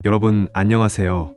여러분 안녕하세요.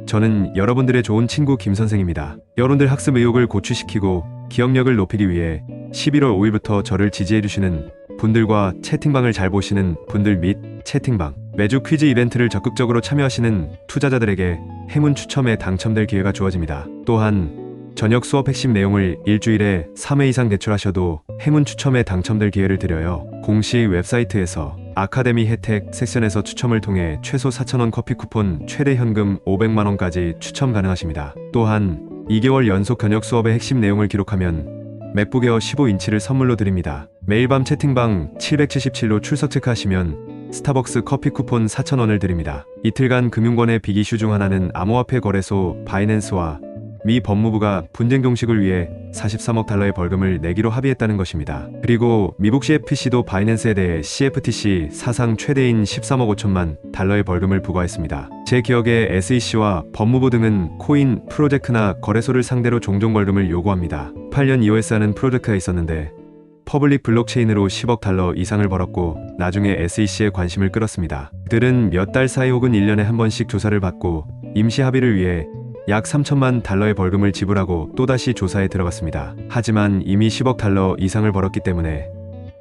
저는 여러분들의 좋은 친구 김선생입니다. 여러분들 학습 의욕을 고취시키고 기억력을 높이기 위해 11월 5일부터 저를 지지해주시는 분들과 채팅방을 잘 보시는 분들 및 채팅방, 매주 퀴즈 이벤트를 적극적으로 참여하시는 투자자들에게 행운 추첨에 당첨될 기회가 주어집니다. 또한 저녁 수업 핵심 내용을 일주일에 3회 이상 제출하셔도 행운 추첨에 당첨될 기회를 드려요. 공식 웹사이트에서 아카데미 혜택 섹션에서 추첨을 통해 최소 4,000원 커피 쿠폰, 최대 현금 500만원까지 추첨 가능하십니다. 또한 2개월 연속 저녁 수업의 핵심 내용을 기록하면 맥북에어 15인치를 선물로 드립니다. 매일 밤 채팅방 777로 출석 체크하시면 스타벅스 커피 쿠폰 4,000원을 드립니다. 이틀간 금융권의 빅이슈 중 하나는 암호화폐 거래소 바이낸스와 미 법무부가 분쟁 종식을 위해 43억 달러의 벌금을 내기로 합의했다는 것입니다. 그리고 미국 CFTC도 바이낸스에 대해 CFTC 사상 최대인 13억 5천만 달러의 벌금을 부과했습니다. 제 기억에 SEC와 법무부 등은 코인 프로젝트나 거래소를 상대로 종종 벌금을 요구합니다. 8년 EOS라는 프로젝트가 있었는데 퍼블릭 블록체인으로 10억 달러 이상을 벌었고 나중에 SEC의 관심을 끌었습니다. 그들은 몇 달 사이 혹은 1년에 한 번씩 조사를 받고 임시 합의를 위해 약 3천만 달러의 벌금을 지불하고 또다시 조사에 들어갔습니다. 하지만 이미 10억 달러 이상을 벌었기 때문에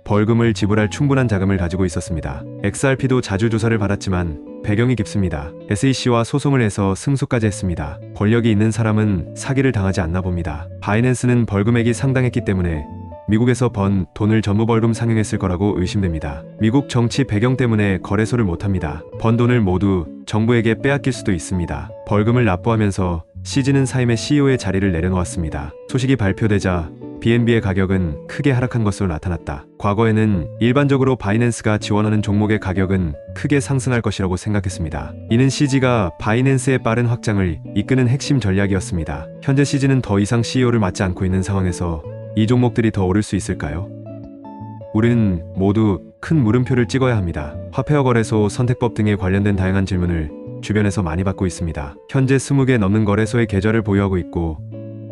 벌금을 지불할 충분한 자금을 가지고 있었습니다. XRP도 자주 조사를 받았지만 배경이 깊습니다. SEC와 소송을 해서 승소까지 했습니다. 권력이 있는 사람은 사기를 당하지 않나 봅니다. 바이낸스는 벌금액이 상당했기 때문에 미국에서 번 돈을 전부 벌금 상영했을 거라고 의심됩니다. 미국 정치 배경 때문에 거래소를 못합니다. 번 돈을 모두 정부에게 빼앗길 수도 있습니다. 벌금을 납부하면서 시즈는 사임의 CEO의 자리를 내려놓았습니다. 소식이 발표되자 BNB의 가격은 크게 하락한 것으로 나타났다. 과거에는 일반적으로 바이낸스가 지원하는 종목의 가격은 크게 상승할 것이라고 생각했습니다. 이는 시즈가 바이낸스의 빠른 확장을 이끄는 핵심 전략이었습니다. 현재 시즈는 더 이상 CEO를 맡지 않고 있는 상황에서 이 종목들이 더 오를 수 있을까요? 우리는 모두 큰 물음표를 찍어야 합니다. 화폐와 거래소, 선택법 등에 관련된 다양한 질문을 주변에서 많이 받고 있습니다. 현재 20개 넘는 거래소의 계좌를 보유하고 있고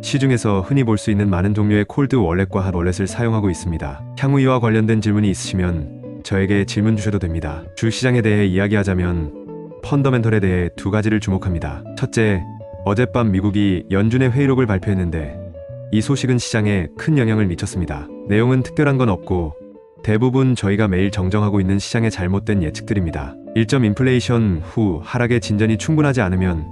시중에서 흔히 볼 수 있는 많은 종류의 콜드 월렛과 핫 월렛을 사용하고 있습니다. 향후 이와 관련된 질문이 있으시면 저에게 질문 주셔도 됩니다. 주식시장에 대해 이야기하자면 펀더멘털에 대해 두 가지를 주목합니다. 첫째, 어젯밤 미국이 연준의 회의록을 발표했는데 이 소식은 시장에 큰 영향을 미쳤습니다. 내용은 특별한 건 없고 대부분 저희가 매일 정정하고 있는 시장의 잘못된 예측들입니다. 1점 인플레이션 후 하락의 진전이 충분하지 않으면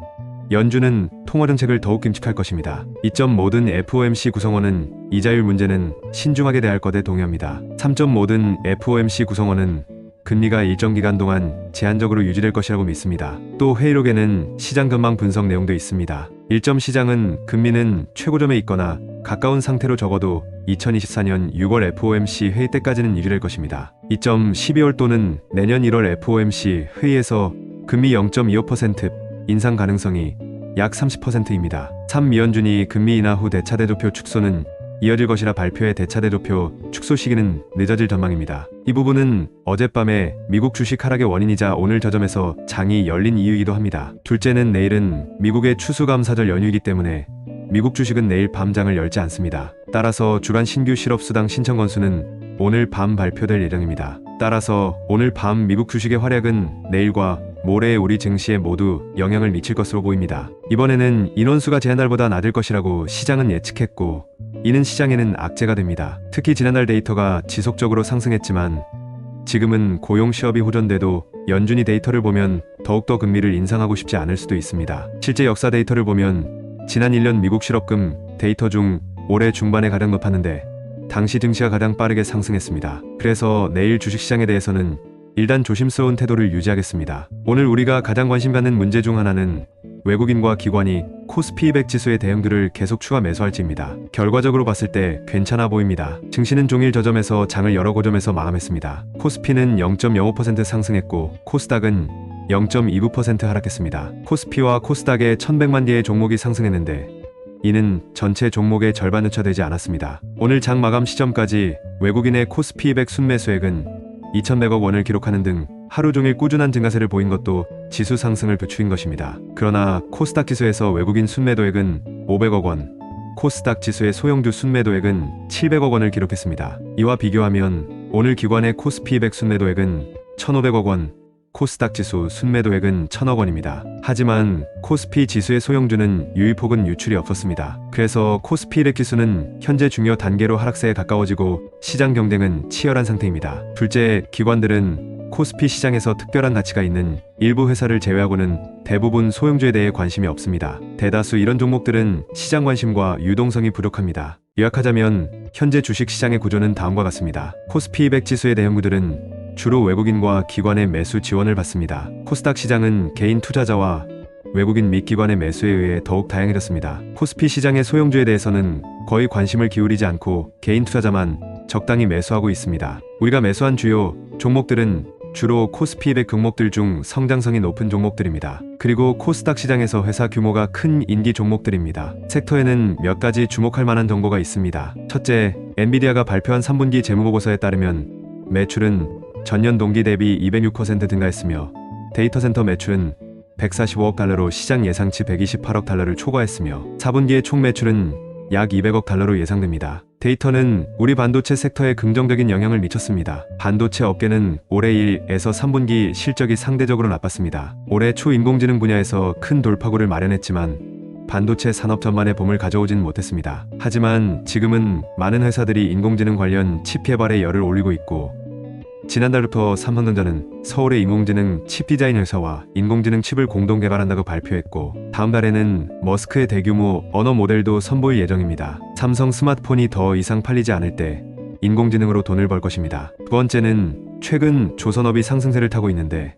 연준은 통화정책을 더욱 긴축할 것입니다. 2점 모든 FOMC 구성원은 이자율 문제는 신중하게 대할 것에 동의합니다. 3점 모든 FOMC 구성원은 금리가 일정 기간 동안 제한적으로 유지될 것이라고 믿습니다. 또 회의록에는 시장 전망 분석 내용도 있습니다. 1점 시장은 금리는 최고점에 있거나 가까운 상태로 적어도 2024년 6월 FOMC 회의 때까지는 유지될 것입니다. 2점 12월 또는 내년 1월 FOMC 회의에서 금리 0.25% 인상 가능성이 약 30%입니다. 3. 미연준이 금리 인하 후 대차대조표 축소는 이어질 것이라 발표의 대차대조표 축소 시기는 늦어질 전망입니다. 이 부분은 어젯밤에 미국 주식 하락의 원인이자 오늘 저점에서 장이 열린 이유이기도 합니다. 둘째는 내일은 미국의 추수감사절 연휴이기 때문에 미국 주식은 내일 밤 장을 열지 않습니다. 따라서 주간 신규 실업수당 신청 건수는 오늘 밤 발표될 예정입니다. 따라서 오늘 밤 미국 주식의 활약은 내일과 모레의 우리 증시에 모두 영향을 미칠 것으로 보입니다. 이번에는 인원수가 지난달보다 낮을 것이라고 시장은 예측했고 이는 시장에는 악재가 됩니다. 특히 지난달 데이터가 지속적으로 상승했지만 지금은 고용 취업이 호전돼도 연준이 데이터를 보면 더욱더 금리를 인상하고 싶지 않을 수도 있습니다. 실제 역사 데이터를 보면 지난 1년 미국 실업금 데이터 중 올해 중반에 가장 높았는데 당시 증시가 가장 빠르게 상승했습니다. 그래서 내일 주식시장에 대해서는 일단 조심스러운 태도를 유지하겠습니다. 오늘 우리가 가장 관심 갖는 문제 중 하나는 외국인과 기관이 코스피 200 지수의 대형들을 계속 추가 매수할지입니다. 결과적으로 봤을 때 괜찮아 보입니다. 증시는 종일 저점에서 장을 여러 고점에서 마감했습니다. 코스피는 0.05% 상승했고 코스닥은 0.29% 하락했습니다. 코스피와 코스닥의 1100만 개의 종목이 상승했는데 이는 전체 종목의 절반 유차되지 않았습니다. 오늘 장 마감 시점까지 외국인의 코스피 200 순매수액은 2,100억 원을 기록하는 등 하루 종일 꾸준한 증가세를 보인 것도 지수 상승을 부추긴 것입니다. 그러나 코스닥 지수에서 외국인 순매도액은 500억 원, 코스닥 지수의 소형주 순매도액은 700억 원을 기록했습니다. 이와 비교하면 오늘 기관의 코스피 200 순매도액은 1,500억 원, 코스닥 지수 순매도액은 1,000억 원입니다. 하지만 코스피 지수의 소형주는 유입 혹은 유출이 없었습니다. 그래서 코스피 100 지수는 현재 중요 단계로 하락세에 가까워지고 시장 경쟁은 치열한 상태입니다. 둘째, 기관들은 코스피 시장에서 특별한 가치가 있는 일부 회사를 제외하고는 대부분 소형주에 대해 관심이 없습니다. 대다수 이런 종목들은 시장 관심과 유동성이 부족합니다. 요약하자면 현재 주식시장의 구조는 다음과 같습니다. 코스피 200 지수의 대형주들은 주로 외국인과 기관의 매수 지원을 받습니다. 코스닥 시장은 개인 투자자와 외국인 및 기관의 매수에 의해 더욱 다양해졌습니다. 코스피 시장의 소형주에 대해서는 거의 관심을 기울이지 않고 개인 투자자만 적당히 매수하고 있습니다. 우리가 매수한 주요 종목들은 주로 코스피 200 종목들 중 성장성이 높은 종목들입니다. 그리고 코스닥 시장에서 회사 규모가 큰 인기 종목들입니다. 섹터에는 몇 가지 주목할 만한 정보가 있습니다. 첫째, 엔비디아가 발표한 3분기 재무보고서에 따르면 매출은 전년 동기 대비 206% 증가했으며 데이터 센터 매출은 145억 달러로 시장 예상치 128억 달러를 초과했으며 4분기의 총 매출은 약 200억 달러로 예상됩니다. 데이터는 우리 반도체 섹터에 긍정적인 영향을 미쳤습니다. 반도체 업계는 올해 1에서 3분기 실적이 상대적으로 나빴습니다. 올해 초 인공지능 분야에서 큰 돌파구를 마련했지만 반도체 산업 전반에 봄을 가져오진 못했습니다. 하지만 지금은 많은 회사들이 인공지능 관련 칩 개발에 열을 올리고 있고 지난달부터 삼성전자는 서울의 인공지능 칩 디자인 회사와 인공지능 칩을 공동 개발한다고 발표했고 다음 달에는 머스크의 대규모 언어 모델도 선보일 예정입니다. 삼성 스마트폰이 더 이상 팔리지 않을 때 인공지능으로 돈을 벌 것입니다. 두 번째는 최근 조선업이 상승세를 타고 있는데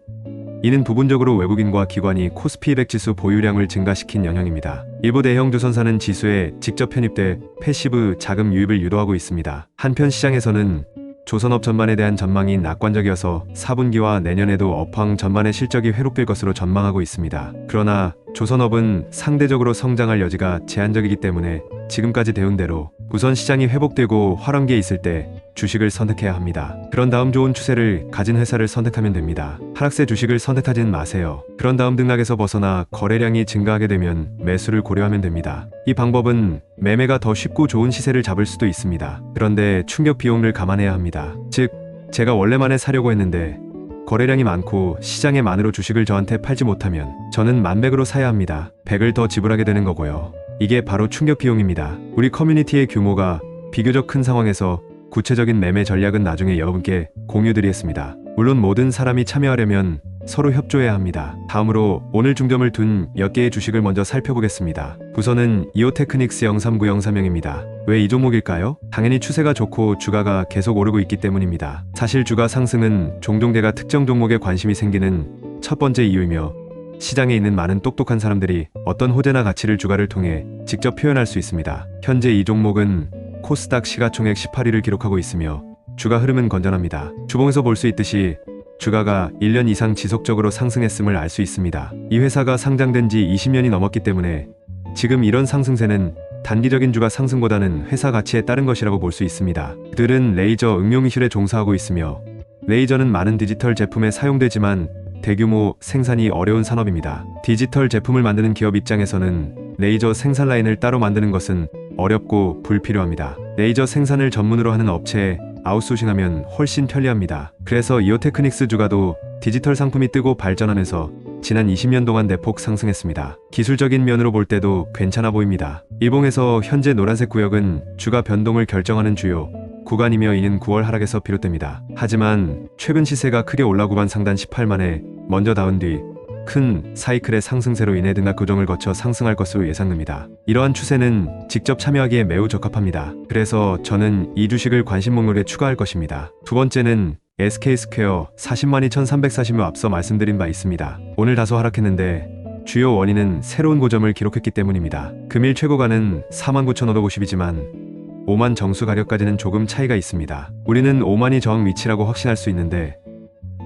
이는 부분적으로 외국인과 기관이 코스피 200 지수 보유량을 증가시킨 영향입니다. 일부 대형 조선사는 지수에 직접 편입돼 패시브 자금 유입을 유도하고 있습니다. 한편 시장에서는 조선업 전반에 대한 전망이 낙관적이어서 4분기와 내년에도 업황 전반의 실적이 회복될 것으로 전망하고 있습니다. 그러나 조선업은 상대적으로 성장할 여지가 제한적이기 때문에 지금까지 배운 대로 우선 시장이 회복되고 활황기에 있을 때 주식을 선택해야 합니다. 그런 다음 좋은 추세를 가진 회사를 선택하면 됩니다. 하락세 주식을 선택하진 마세요. 그런 다음 등락에서 벗어나 거래량이 증가하게 되면 매수를 고려하면 됩니다. 이 방법은 매매가 더 쉽고 좋은 시세를 잡을 수도 있습니다. 그런데 충격 비용을 감안해야 합니다. 즉, 제가 원래만에 사려고 했는데 거래량이 많고 시장에 만으로 주식을 저한테 팔지 못하면 저는 10,100으로 사야 합니다. 100을 더 지불하게 되는 거고요. 이게 바로 충격 비용입니다. 우리 커뮤니티의 규모가 비교적 큰 상황에서 구체적인 매매 전략은 나중에 여러분께 공유드리겠습니다. 물론 모든 사람이 참여하려면 서로 협조해야 합니다. 다음으로 오늘 중점을 둔 몇 개의 주식을 먼저 살펴보겠습니다. 우선은 이오테크닉스 039030입니다. 왜 이 종목일까요? 당연히 추세가 좋고 주가가 계속 오르고 있기 때문입니다. 사실 주가 상승은 종종 제가 특정 종목에 관심이 생기는 첫 번째 이유이며 시장에 있는 많은 똑똑한 사람들이 어떤 호재나 가치를 주가를 통해 직접 표현할 수 있습니다. 현재 이 종목은 코스닥 시가총액 18위를 기록하고 있으며 주가 흐름은 건전합니다. 주봉에서 볼 수 있듯이 주가가 1년 이상 지속적으로 상승했음을 알 수 있습니다. 이 회사가 상장된 지 20년이 넘었기 때문에 지금 이런 상승세는 단기적인 주가 상승보다는 회사 가치에 따른 것이라고 볼 수 있습니다. 그들은 레이저 응용 기술에 종사하고 있으며 레이저는 많은 디지털 제품에 사용되지만 대규모 생산이 어려운 산업입니다. 디지털 제품을 만드는 기업 입장에서는 레이저 생산 라인을 따로 만드는 것은 어렵고 불필요합니다. 레이저 생산을 전문으로 하는 업체에 아웃소싱하면 훨씬 편리합니다. 그래서 이오테크닉스 주가도 디지털 상품이 뜨고 발전하면서 지난 20년 동안 대폭 상승했습니다. 기술적인 면으로 볼 때도 괜찮아 보입니다. 일봉에서 현재 노란색 구역은 주가 변동을 결정하는 주요 구간이며 이는 9월 하락에서 비롯됩니다. 하지만 최근 시세가 크게 올라 구간 상단 18만에 먼저 닿은 뒤 큰 사이클의 상승세로 인해 등락 교정을 거쳐 상승할 것으로 예상됩니다. 이러한 추세는 직접 참여하기에 매우 적합합니다. 그래서 저는 이 주식을 관심 목록에 추가할 것입니다. 두 번째는 SK스퀘어 402,340여 앞서 말씀드린 바 있습니다. 오늘 다소 하락했는데 주요 원인은 새로운 고점을 기록했기 때문입니다. 금일 최고가는 49,550이지만 5만 정수 가격까지는 조금 차이가 있습니다. 우리는 5만이 저항 위치라고 확신할 수 있는데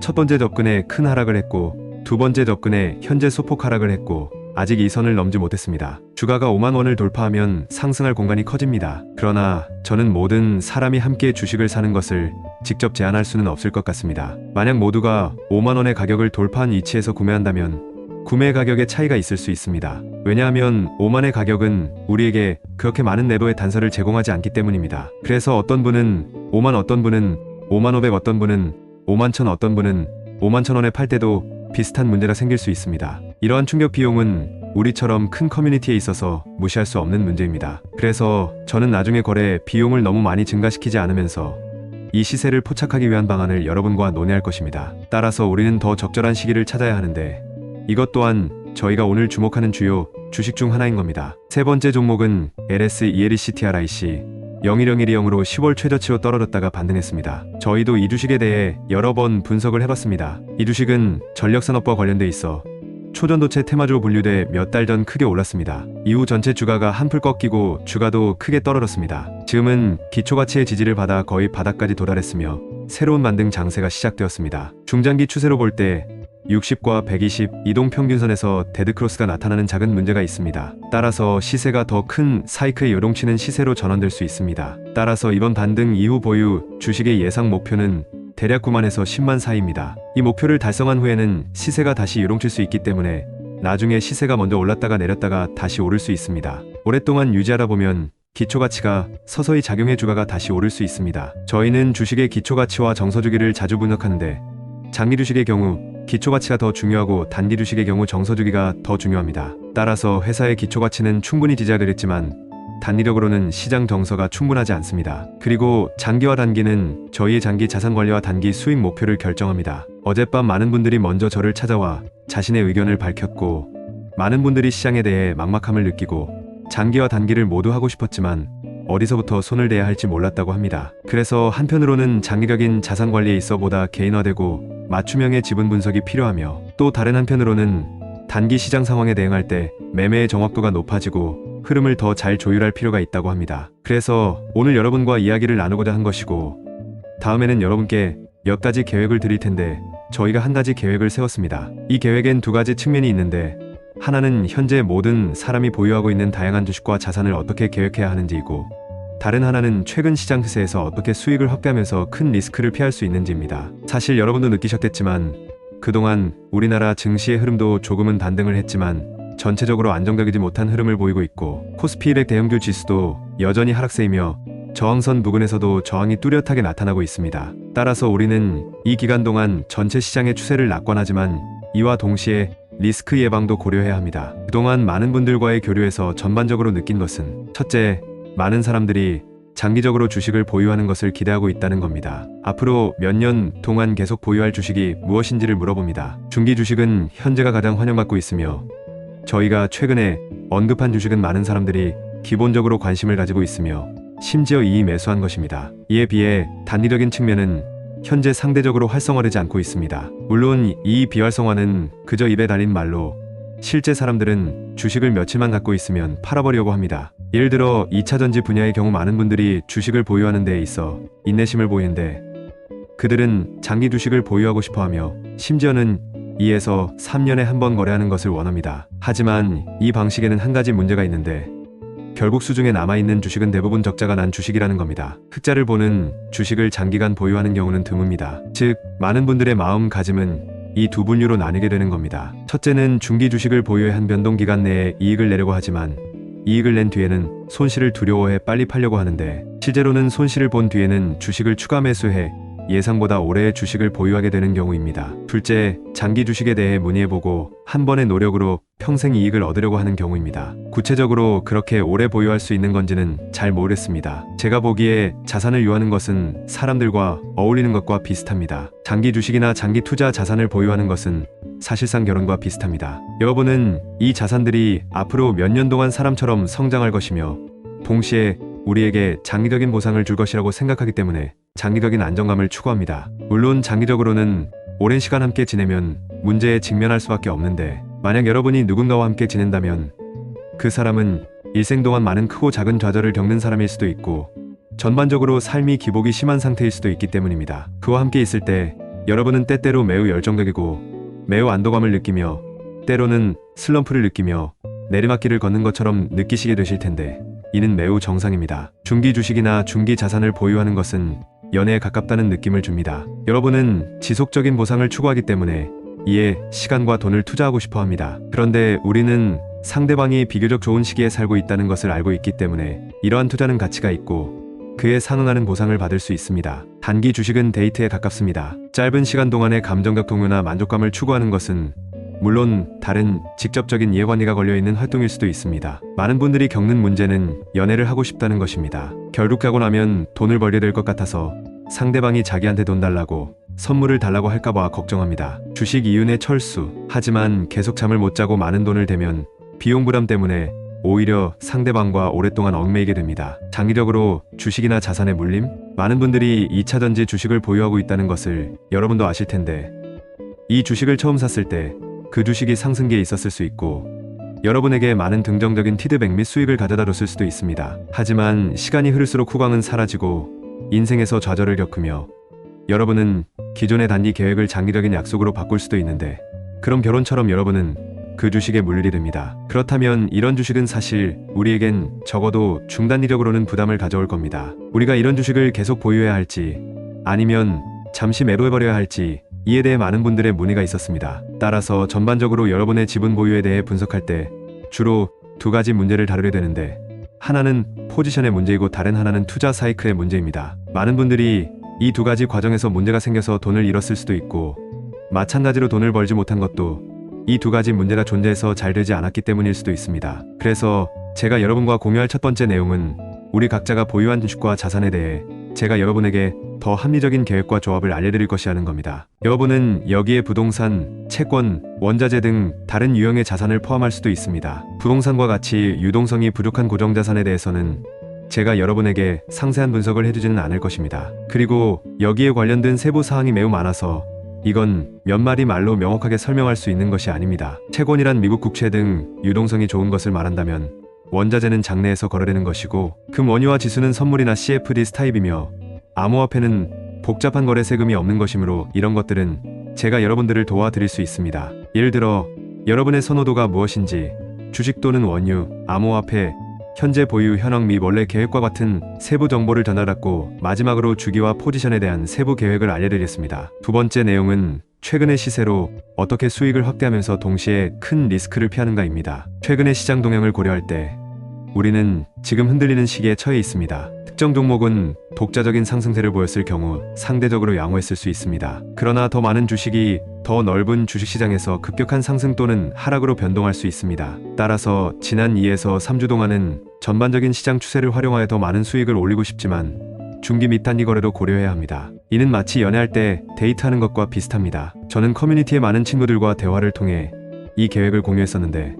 첫 번째 접근에 큰 하락을 했고 두 번째 접근에 현재 소폭 하락을 했고 아직 이 선을 넘지 못했습니다. 주가가 5만 원을 돌파하면 상승할 공간이 커집니다. 그러나 저는 모든 사람이 함께 주식을 사는 것을 직접 제한할 수는 없을 것 같습니다. 만약 모두가 5만 원의 가격을 돌파한 위치에서 구매한다면 구매 가격에 차이가 있을 수 있습니다. 왜냐하면 5만의 가격은 우리에게 그렇게 많은 내부의 단서를 제공하지 않기 때문입니다. 그래서 어떤 분은 5만, 어떤 분은 5만 500, 어떤 분은 5만 1000, 어떤 분은 5만 천 원에 팔 때도 비슷한 문제가 생길 수 있습니다. 이러한 충격 비용은 우리처럼 큰 커뮤니티에 있어서 무시할 수 없는 문제입니다. 그래서 저는 나중에 거래 비용을 너무 많이 증가시키지 않으면서 이 시세를 포착하기 위한 방안을 여러분과 논의할 것입니다. 따라서 우리는 더 적절한 시기를 찾아야 하는데 이것 또한 저희가 오늘 주목하는 주요 주식 중 하나인 겁니다. 세 번째 종목은 LS ELECTRIC 01010으로 10월 최저치로 떨어졌다가 반등했습니다. 저희도 이 주식에 대해 여러 번 분석을 해봤습니다. 이 주식은 전력산업과 관련돼 있어 초전도체 테마주로 분류돼 몇 달 전 크게 올랐습니다. 이후 전체 주가가 한풀 꺾이고 주가도 크게 떨어졌습니다. 지금은 기초가치의 지지를 받아 거의 바닥까지 도달했으며 새로운 만등 장세가 시작되었습니다. 중장기 추세로 볼 때 60과 120 이동평균선에서 데드크로스가 나타나는 작은 문제가 있습니다. 따라서 시세가 더 큰 사이클에 요동치는 시세로 전환될 수 있습니다. 따라서 이번 반등 이후 보유 주식의 예상 목표는 대략 9만에서 10만 사이입니다. 이 목표를 달성한 후에는 시세가 다시 요동칠 수 있기 때문에 나중에 시세가 먼저 올랐다가 내렸다가 다시 오를 수 있습니다. 오랫동안 유지하다 보면 기초가치가 서서히 작용해 주가가 다시 오를 수 있습니다. 저희는 주식의 기초가치와 정서주기를 자주 분석하는데 장기 주식의 경우 기초가치가 더 중요하고 단기 주식의 경우 정서주기가 더 중요합니다. 따라서 회사의 기초가치는 충분히 지지하겠지만 단기적으로는 시장 정서가 충분하지 않습니다. 그리고 장기와 단기는 저희의 장기 자산 관리와 단기 수익 목표를 결정합니다. 어젯밤 많은 분들이 먼저 저를 찾아와 자신의 의견을 밝혔고 많은 분들이 시장에 대해 막막함을 느끼고 장기와 단기를 모두 하고 싶었지만 어디서부터 손을 대야 할지 몰랐다고 합니다. 그래서 한편으로는 장기적인 자산 관리에 있어 보다 개인화되고 맞춤형의 지분 분석이 필요하며 또 다른 한편으로는 단기 시장 상황에 대응할 때 매매의 정확도가 높아지고 흐름을 더 잘 조율할 필요가 있다고 합니다. 그래서 오늘 여러분과 이야기를 나누고자 한 것이고 다음에는 여러분께 몇 가지 계획을 드릴 텐데 저희가 한 가지 계획을 세웠습니다. 이 계획엔 두 가지 측면이 있는데 하나는 현재 모든 사람이 보유하고 있는 다양한 주식과 자산을 어떻게 계획해야 하는지이고 다른 하나는 최근 시장 흐세에서 어떻게 수익을 확대하면서 큰 리스크를 피할 수 있는지입니다. 사실 여러분도 느끼셨겠지만 그동안 우리나라 증시의 흐름도 조금은 반등을 했지만 전체적으로 안정적이지 못한 흐름을 보이고 있고 코스피 200 대형주 지수도 여전히 하락세이며 저항선 부근에서도 저항이 뚜렷하게 나타나고 있습니다. 따라서 우리는 이 기간 동안 전체 시장의 추세를 낙관하지만 이와 동시에 리스크 예방도 고려해야 합니다. 그동안 많은 분들과의 교류에서 전반적으로 느낀 것은 첫째, 많은 사람들이 장기적으로 주식을 보유하는 것을 기대하고 있다는 겁니다. 앞으로 몇 년 동안 계속 보유할 주식이 무엇인지를 물어봅니다. 중기 주식은 현재가 가장 환영받고 있으며 저희가 최근에 언급한 주식은 많은 사람들이 기본적으로 관심을 가지고 있으며 심지어 이미 매수한 것입니다. 이에 비해 단기적인 측면은 현재 상대적으로 활성화되지 않고 있습니다. 물론 이 비활성화는 그저 입에 달린 말로 실제 사람들은 주식을 며칠만 갖고 있으면 팔아버리려고 합니다. 예를 들어 2차전지 분야의 경우 많은 분들이 주식을 보유하는 데에 있어 인내심을 보이는데 그들은 장기 주식을 보유하고 싶어하며 심지어는 2에서 3년에 한 번 거래하는 것을 원합니다. 하지만 이 방식에는 한 가지 문제가 있는데 결국 수중에 남아있는 주식은 대부분 적자가 난 주식이라는 겁니다. 흑자를 보는 주식을 장기간 보유하는 경우는 드뭅니다. 즉 많은 분들의 마음가짐은 이 두 분류로 나뉘게 되는 겁니다. 첫째는 중기 주식을 보유해 한 변동기간 내에 이익을 내려고 하지만 이익을 낸 뒤에는 손실을 두려워해 빨리 팔려고 하는데 실제로는 손실을 본 뒤에는 주식을 추가 매수해 예상보다 오래 주식을 보유하게 되는 경우입니다. 둘째, 장기 주식에 대해 문의해보고 한 번의 노력으로 평생 이익을 얻으려고 하는 경우입니다. 구체적으로 그렇게 오래 보유할 수 있는 건지는 잘 모르겠습니다. 제가 보기에 자산을 유하는 것은 사람들과 어울리는 것과 비슷합니다. 장기 주식이나 장기 투자 자산을 보유하는 것은 사실상 결혼과 비슷합니다. 여러분은 이 자산들이 앞으로 몇 년 동안 사람처럼 성장할 것이며 동시에 우리에게 장기적인 보상을 줄 것이라고 생각하기 때문에 장기적인 안정감을 추구합니다. 물론 장기적으로는 오랜 시간 함께 지내면 문제에 직면할 수밖에 없는데 만약 여러분이 누군가와 함께 지낸다면 그 사람은 일생 동안 많은 크고 작은 좌절을 겪는 사람일 수도 있고 전반적으로 삶이 기복이 심한 상태일 수도 있기 때문입니다. 그와 함께 있을 때 여러분은 때때로 매우 열정적이고 매우 안도감을 느끼며 때로는 슬럼프를 느끼며 내리막길을 걷는 것처럼 느끼시게 되실 텐데 이는 매우 정상입니다. 중기 주식이나 중기 자산을 보유하는 것은 연애에 가깝다는 느낌을 줍니다. 여러분은 지속적인 보상을 추구하기 때문에 이에 시간과 돈을 투자하고 싶어 합니다. 그런데 우리는 상대방이 비교적 좋은 시기에 살고 있다는 것을 알고 있기 때문에 이러한 투자는 가치가 있고 그에 상응하는 보상을 받을 수 있습니다. 단기 주식은 데이트에 가깝습니다. 짧은 시간 동안의 감정적 동요나 만족감을 추구하는 것은 물론 다른 직접적인 이해관계가 걸려있는 활동일 수도 있습니다. 많은 분들이 겪는 문제는 연애를 하고 싶다는 것입니다. 결국 가고 나면 돈을 벌게 될 것 같아서 상대방이 자기한테 돈 달라고 선물을 달라고 할까봐 걱정합니다. 주식 이윤의 철수. 하지만 계속 잠을 못 자고 많은 돈을 대면 비용 부담 때문에 오히려 상대방과 오랫동안 얽매이게 됩니다. 장기적으로 주식이나 자산의 물림? 많은 분들이 2차전지 주식을 보유하고 있다는 것을 여러분도 아실 텐데, 이 주식을 처음 샀을 때 그 주식이 상승기에 있었을 수 있고 여러분에게 많은 긍정적인 피드백 및 수익을 가져다 줬을 수도 있습니다. 하지만 시간이 흐를수록 후광은 사라지고 인생에서 좌절을 겪으며 여러분은 기존의 단기 계획을 장기적인 약속으로 바꿀 수도 있는데, 그럼 결혼처럼 여러분은 그 주식에 물리게 됩니다. 그렇다면 이런 주식은 사실 우리에겐 적어도 중단기적으로는 부담을 가져올 겁니다. 우리가 이런 주식을 계속 보유해야 할지 아니면 잠시 매도해버려야 할지, 이에 대해 많은 분들의 문의가 있었습니다. 따라서 전반적으로 여러분의 지분 보유에 대해 분석할 때 주로 두 가지 문제를 다루게 되는데, 하나는 포지션의 문제이고 다른 하나는 투자 사이클의 문제입니다. 많은 분들이 이 두 가지 과정에서 문제가 생겨서 돈을 잃었을 수도 있고, 마찬가지로 돈을 벌지 못한 것도 이 두 가지 문제가 존재해서 잘 되지 않았기 때문일 수도 있습니다. 그래서 제가 여러분과 공유할 첫 번째 내용은 우리 각자가 보유한 주식과 자산에 대해 제가 여러분에게 더 합리적인 계획과 조합을 알려드릴 것이라는 겁니다. 여러분은 여기에 부동산, 채권, 원자재 등 다른 유형의 자산을 포함할 수도 있습니다. 부동산과 같이 유동성이 부족한 고정자산에 대해서는 제가 여러분에게 상세한 분석을 해주지는 않을 것입니다. 그리고 여기에 관련된 세부 사항이 매우 많아서 이건 몇 마디 말로 명확하게 설명할 수 있는 것이 아닙니다. 채권이란 미국 국채 등 유동성이 좋은 것을 말한다면, 원자재는 장내에서 거래되는 것이고 금 원유와 지수는 선물이나 CFD 타입이며 암호화폐는 복잡한 거래 세금이 없는 것이므로 이런 것들은 제가 여러분들을 도와드릴 수 있습니다. 예를 들어 여러분의 선호도가 무엇인지, 주식 또는 원유, 암호화폐, 현재 보유 현황 및 원래 계획과 같은 세부 정보를 전달받고 마지막으로 주기와 포지션에 대한 세부 계획을 알려드리겠습니다. 두 번째 내용은 최근의 시세로 어떻게 수익을 확대하면서 동시에 큰 리스크를 피하는가입니다. 최근의 시장 동향을 고려할 때 우리는 지금 흔들리는 시기에 처해 있습니다. 특정 종목은 독자적인 상승세를 보였을 경우 상대적으로 양호했을 수 있습니다. 그러나 더 많은 주식이 더 넓은 주식시장에서 급격한 상승 또는 하락으로 변동할 수 있습니다. 따라서 지난 2에서 3주 동안은 전반적인 시장 추세를 활용하여 더 많은 수익을 올리고 싶지만 중기 및 단기 거래도 고려해야 합니다. 이는 마치 연애할 때 데이트하는 것과 비슷합니다. 저는 커뮤니티의 많은 친구들과 대화를 통해 이 계획을 공유했었는데,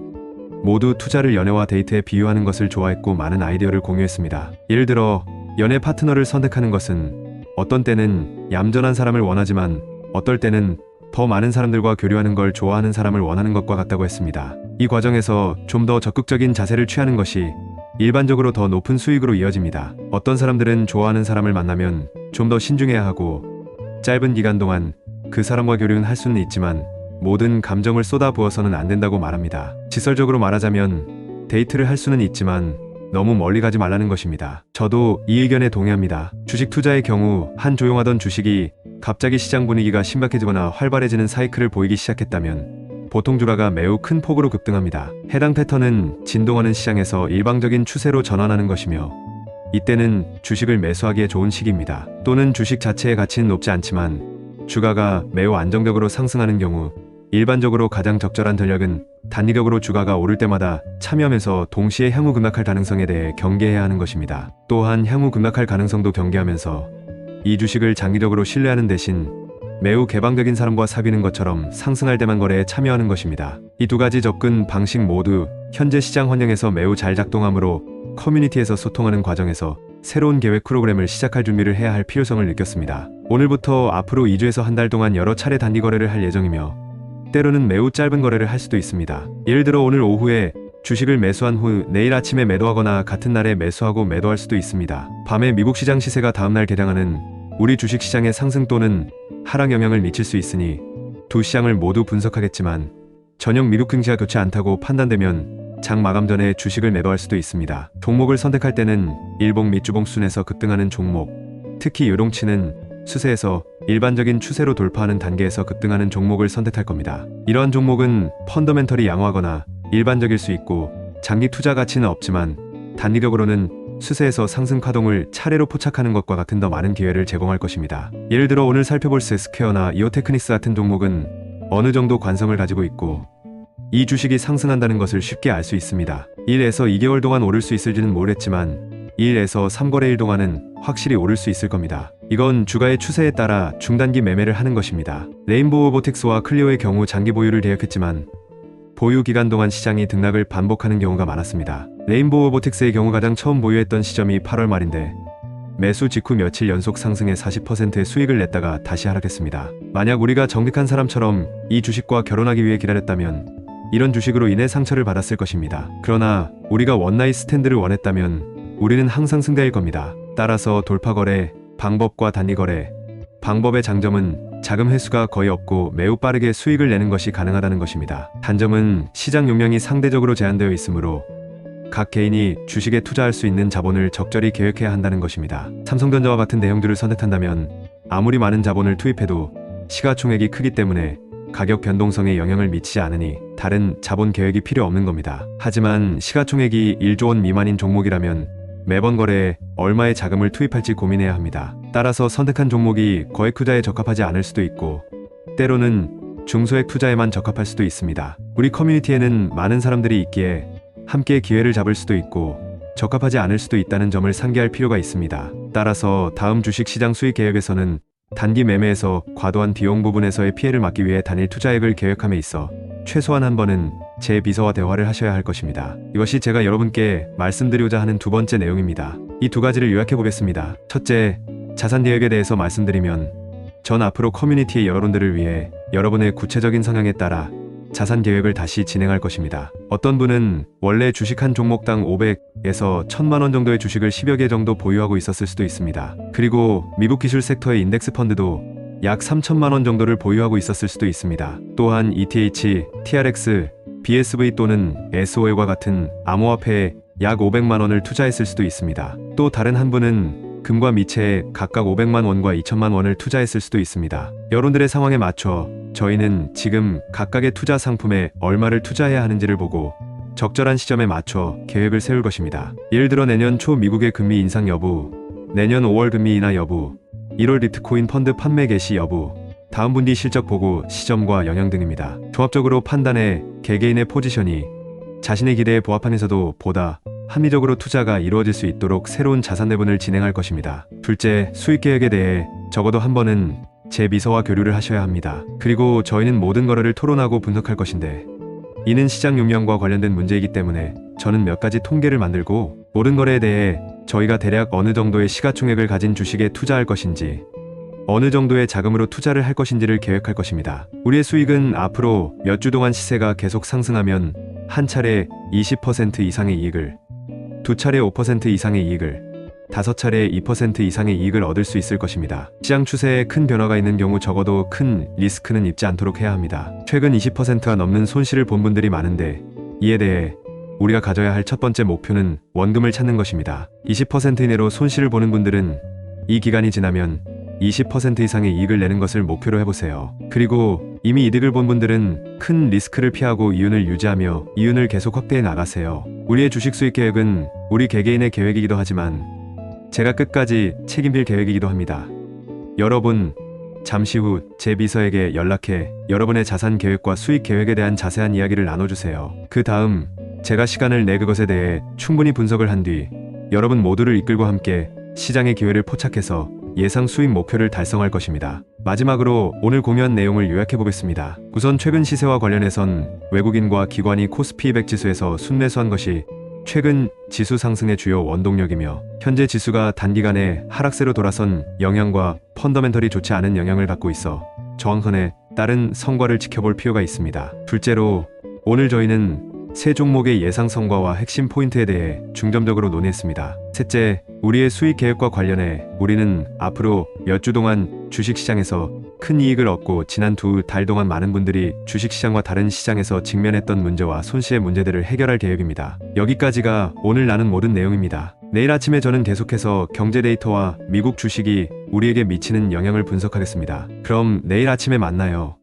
모두 투자를 연애와 데이트에 비유하는 것을 좋아했고 많은 아이디어를 공유했습니다. 예를 들어 연애 파트너를 선택하는 것은 어떤 때는 얌전한 사람을 원하지만 어떨 때는 더 많은 사람들과 교류하는 걸 좋아하는 사람을 원하는 것과 같다고 했습니다. 이 과정에서 좀 더 적극적인 자세를 취하는 것이 일반적으로 더 높은 수익으로 이어집니다. 어떤 사람들은 좋아하는 사람을 만나면 좀 더 신중해야 하고 짧은 기간 동안 그 사람과 교류는 할 수는 있지만 모든 감정을 쏟아부어서는 안 된다고 말합니다. 직설적으로 말하자면 데이트를 할 수는 있지만 너무 멀리 가지 말라는 것입니다. 저도 이 의견에 동의합니다. 주식 투자의 경우 한 조용하던 주식이 갑자기 시장 분위기가 신박해지거나 활발해지는 사이클을 보이기 시작했다면 보통 주가가 매우 큰 폭으로 급등합니다. 해당 패턴은 진동하는 시장에서 일방적인 추세로 전환하는 것이며, 이때는 주식을 매수하기에 좋은 시기입니다. 또는 주식 자체의 가치는 높지 않지만 주가가 매우 안정적으로 상승하는 경우 일반적으로 가장 적절한 전략은 단기적으로 주가가 오를 때마다 참여하면서 동시에 향후 급락할 가능성에 대해 경계해야 하는 것입니다. 또한 향후 급락할 가능성도 경계하면서 이 주식을 장기적으로 신뢰하는 대신 매우 개방적인 사람과 사귀는 것처럼 상승할 때만 거래에 참여하는 것입니다. 이 두 가지 접근 방식 모두 현재 시장 환경에서 매우 잘 작동하므로 커뮤니티에서 소통하는 과정에서 새로운 계획 프로그램을 시작할 준비를 해야 할 필요성을 느꼈습니다. 오늘부터 앞으로 2주에서 한 달 동안 여러 차례 단기 거래를 할 예정이며 때로는 매우 짧은 거래를 할 수도 있습니다. 예를 들어 오늘 오후에 주식을 매수한 후 내일 아침에 매도하거나 같은 날에 매수하고 매도할 수도 있습니다. 밤에 미국 시장 시세가 다음날 개장하는 우리 주식 시장의 상승 또는 하락 영향을 미칠 수 있으니 두 시장을 모두 분석하겠지만 저녁 미국 증시가 좋지 않다고 판단되면 장 마감 전에 주식을 매도할 수도 있습니다. 종목을 선택할 때는 일봉 및 주봉 순에서 급등하는 종목, 특히 요동치는 추세에서 일반적인 추세로 돌파하는 단계에서 급등하는 종목을 선택할 겁니다. 이러한 종목은 펀더멘털이 양호하거나 일반적일 수 있고 장기 투자 가치는 없지만 단기적으로는 수세에서 상승 파동을 차례로 포착하는 것과 같은 더 많은 기회를 제공할 것입니다. 예를 들어 오늘 살펴볼 세스퀘어나 이오테크닉스 같은 종목은 어느 정도 관성을 가지고 있고 이 주식이 상승한다는 것을 쉽게 알 수 있습니다. 1에서 2개월 동안 오를 수 있을지는 모르겠지만 1에서 3거래일 동안은 확실히 오를 수 있을 겁니다. 이건 주가의 추세에 따라 중단기 매매를 하는 것입니다. 레인보우 로보틱스와 클리오의 경우 장기 보유를 계획했지만 보유 기간 동안 시장이 등락을 반복하는 경우가 많았습니다. 레인보우 로보틱스의 경우 가장 처음 보유했던 시점이 8월 말인데 매수 직후 며칠 연속 상승해 40%의 수익을 냈다가 다시 하락했습니다. 만약 우리가 정직한 사람처럼 이 주식과 결혼하기 위해 기다렸다면 이런 주식으로 인해 상처를 받았을 것입니다. 그러나 우리가 원나잇 스탠드를 원했다면 우리는 항상 승자일 겁니다. 따라서 돌파거래 방법과 단기거래 방법의 장점은 자금 회수가 거의 없고 매우 빠르게 수익을 내는 것이 가능하다는 것입니다. 단점은 시장 용량이 상대적으로 제한되어 있으므로 각 개인이 주식에 투자할 수 있는 자본을 적절히 계획해야 한다는 것입니다. 삼성전자와 같은 대형주를 선택한다면 아무리 많은 자본을 투입해도 시가총액이 크기 때문에 가격 변동성에 영향을 미치지 않으니 다른 자본 계획이 필요 없는 겁니다. 하지만 시가총액이 1조 원 미만인 종목이라면 매번 거래에 얼마의 자금을 투입할지 고민해야 합니다. 따라서 선택한 종목이 거액 투자에 적합하지 않을 수도 있고 때로는 중소액 투자에만 적합할 수도 있습니다. 우리 커뮤니티에는 많은 사람들이 있기에 함께 기회를 잡을 수도 있고 적합하지 않을 수도 있다는 점을 상기할 필요가 있습니다. 따라서 다음 주식시장 수익 계획에서는 단기 매매에서 과도한 비용 부분에서의 피해를 막기 위해 단일 투자액을 계획함에 있어 최소한 한 번은 제 비서와 대화를 하셔야 할 것입니다. 이것이 제가 여러분께 말씀드리고자 하는 두 번째 내용입니다. 이 두 가지를 요약해 보겠습니다. 첫째, 자산 계획에 대해서 말씀드리면 전 앞으로 커뮤니티의 여러분들을 위해 여러분의 구체적인 성향에 따라 자산 계획을 다시 진행할 것입니다. 어떤 분은 원래 주식 한 종목당 500에서 1000만 원 정도의 주식을 10여 개 정도 보유하고 있었을 수도 있습니다. 그리고 미국 기술 섹터의 인덱스 펀드도 약 3천만 원 정도를 보유하고 있었을 수도 있습니다. 또한 ETH, TRX, BSV 또는 SOL과 같은 암호화폐에 약 500만 원을 투자했을 수도 있습니다. 또 다른 한 분은 금과 미채에 각각 500만 원과 2천만 원을 투자했을 수도 있습니다. 여러분들의 상황에 맞춰 저희는 지금 각각의 투자 상품에 얼마를 투자해야 하는지를 보고 적절한 시점에 맞춰 계획을 세울 것입니다. 예를 들어 내년 초 미국의 금리 인상 여부, 내년 5월 금리 인하 여부, 1월 비트코인 펀드 판매 개시 여부, 다음 분기 실적 보고 시점과 영향 등입니다. 종합적으로 판단해 개개인의 포지션이 자신의 기대에 부합하면서도 보다 합리적으로 투자가 이루어질 수 있도록 새로운 자산 내분을 진행할 것입니다. 둘째, 수익 계획에 대해 적어도 한 번은 제 비서와 교류를 하셔야 합니다. 그리고 저희는 모든 거래를 토론하고 분석할 것인데 이는 시장 용량과 관련된 문제이기 때문에 저는 몇 가지 통계를 만들고 모든 거래에 대해 저희가 대략 어느 정도의 시가총액을 가진 주식에 투자할 것인지 어느 정도의 자금으로 투자를 할 것인지를 계획할 것입니다. 우리의 수익은 앞으로 몇 주 동안 시세가 계속 상승하면 한 차례 20% 이상의 이익을, 두 차례 5% 이상의 이익을, 5차례 2% 이상의 이익을 얻을 수 있을 것입니다. 시장 추세에 큰 변화가 있는 경우 적어도 큰 리스크는 입지 않도록 해야 합니다. 최근 20%가 넘는 손실을 본 분들이 많은데 이에 대해 우리가 가져야 할 첫 번째 목표는 원금을 찾는 것입니다. 20% 이내로 손실을 보는 분들은 이 기간이 지나면 20% 이상의 이익을 내는 것을 목표로 해보세요. 그리고 이미 이득을 본 분들은 큰 리스크를 피하고 이윤을 유지하며 이윤을 계속 확대해 나가세요. 우리의 주식 수익 계획은 우리 개개인의 계획이기도 하지만 제가 끝까지 책임질 계획이기도 합니다. 여러분, 잠시 후 제 비서에게 연락해 여러분의 자산 계획과 수익 계획에 대한 자세한 이야기를 나눠주세요. 그 다음 제가 시간을 내 그것에 대해 충분히 분석을 한 뒤 여러분 모두를 이끌고 함께 시장의 기회를 포착해서 예상 수익 목표를 달성할 것입니다. 마지막으로 오늘 공유한 내용을 요약해 보겠습니다. 우선 최근 시세와 관련해선 외국인과 기관이 코스피 200 지수에서 순매수한 것이 최근 지수 상승의 주요 원동력이며 현재 지수가 단기간에 하락세로 돌아선 영향과 펀더멘털이 좋지 않은 영향을 받고 있어 저항선에 따른 성과를 지켜볼 필요가 있습니다. 둘째로 오늘 저희는 세 종목의 예상 성과와 핵심 포인트에 대해 중점적으로 논의했습니다. 셋째, 우리의 수익 계획과 관련해 우리는 앞으로 몇 주 동안 주식시장에서 큰 이익을 얻고 지난 2달 동안 많은 분들이 주식시장과 다른 시장에서 직면했던 문제와 손실의 문제들을 해결할 계획입니다. 여기까지가 오늘 나눈 모든 내용입니다. 내일 아침에 저는 계속해서 경제 데이터와 미국 주식이 우리에게 미치는 영향을 분석하겠습니다. 그럼 내일 아침에 만나요.